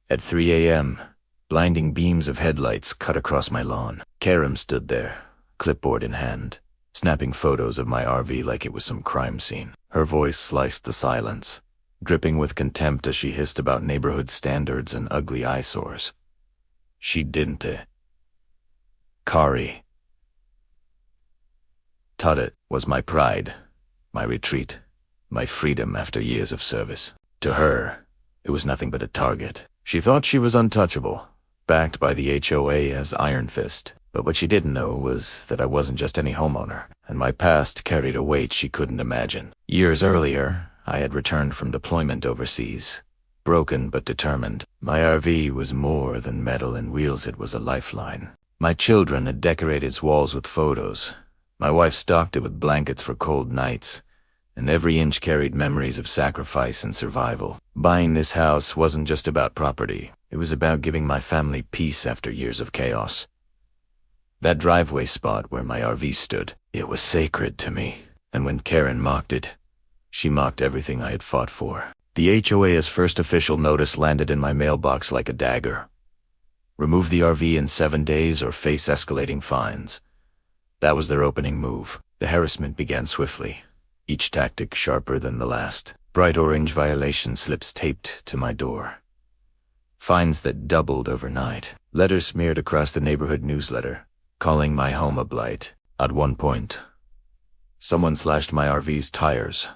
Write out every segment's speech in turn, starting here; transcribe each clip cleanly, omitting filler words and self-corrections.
At 3 a.m., blinding beams of headlights cut across my lawn. Karen stood there, clipboard in hand, snapping photos of my RV like it was some crime scene. Her voice sliced the silence, dripping with contempt as she hissed about neighborhood standards and ugly eyesores. She didn't it. Kari. Tudit was my pride, my retreat, my freedom after years of service. To her, it was nothing but a target. She thought she was untouchable, backed by the HOA as Iron Fist. But what she didn't know was that I wasn't just any homeowner, and my past carried a weight she couldn't imagine. Years earlier, I had returned from deployment overseas. Broken but determined, my RV was more than metal and wheels, it was a lifeline. My children had decorated its walls with photos. My wife stocked it with blankets for cold nights, and every inch carried memories of sacrifice and survival. Buying this house wasn't just about property. It was about giving my family peace after years of chaos. That driveway spot where my RV stood, it was sacred to me. And when Karen mocked it, she mocked everything I had fought for. The HOA's first official notice landed in my mailbox like a dagger. Remove the RV in 7 days or face escalating fines. That was their opening move. The harassment began swiftly, each tactic sharper than the last. Bright orange violation slips taped to my door. Fines that doubled overnight. Letters smeared across the neighborhood newsletter, calling my home a blight. At one point, someone slashed my RV's tires.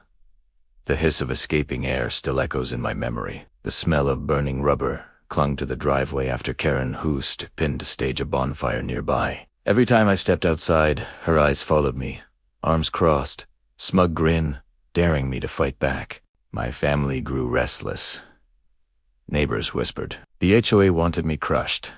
The hiss of escaping air still echoes in my memory. The smell of burning rubber clung to the driveway after Karen Hoost pinned to stage a bonfire nearby. Every time I stepped outside, her eyes followed me, arms crossed, smug grin, daring me to fight back. My family grew restless. Neighbors whispered. The HOA wanted me crushed,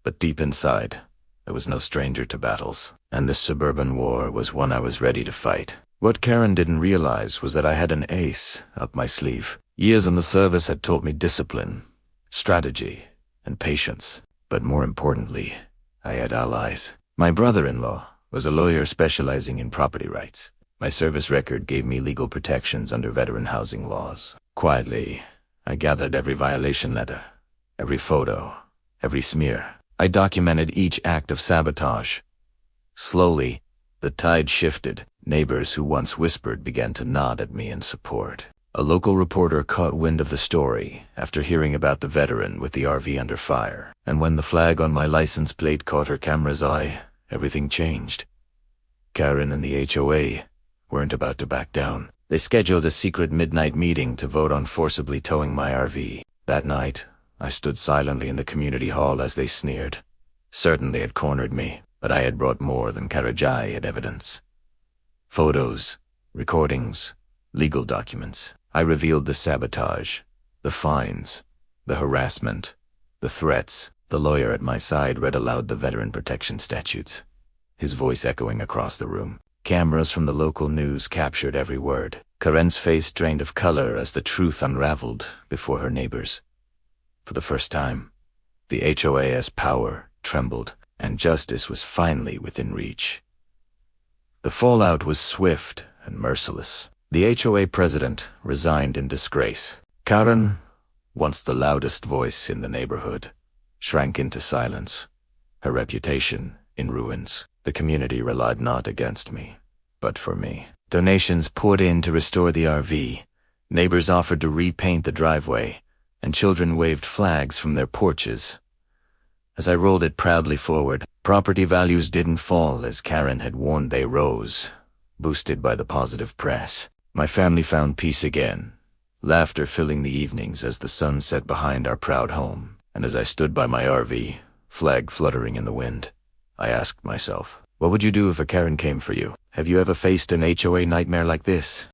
but deep inside, I was no stranger to battles, and this suburban war was one I was ready to fight. What Karen didn't realize was that I had an ace up my sleeve. Years in the service had taught me discipline, strategy, and patience. But more importantly, I had allies. My brother-in-law was a lawyer specializing in property rights. My service record gave me legal protections under veteran housing laws. Quietly, I gathered every violation letter, every photo, every smear. I documented each act of sabotage. Slowly, the tide shifted. Neighbors who once whispered began to nod at me in support. A local reporter caught wind of the story after hearing about the veteran with the RV under fire. And when the flag on my license plate caught her camera's eye, everything changed. Karen and the HOA weren't about to back down. They scheduled a secret midnight meeting to vote on forcibly towing my RV. That night, I stood silently in the community hall as they sneered. Certain they had cornered me, but I had brought more than Karajai had evidence. Photos, recordings, legal documents. I revealed the sabotage, the fines, the harassment, the threats. The lawyer at my side read aloud the veteran protection statutes, his voice echoing across the room. Cameras from the local news captured every word. Karen's face drained of color as the truth unraveled before her neighbors. For the first time, the HOA's power trembled, and justice was finally within reach. The fallout was swift and merciless. The HOA president resigned in disgrace. Karen, once the loudest voice in the neighborhood, shrank into silence, her reputation in ruins. The community relied not against me, but for me. Donations poured in to restore the RV. Neighbors offered to repaint the driveway, and children waved flags from their porches. As I rolled it proudly forward, property values didn't fall as Karen had warned, they rose, boosted by the positive press. My family found peace again, laughter filling the evenings as the sun set behind our proud home. And as I stood by my RV, flag fluttering in the wind, I asked myself, what would you do if a Karen came for you? Have you ever faced an HOA nightmare like this?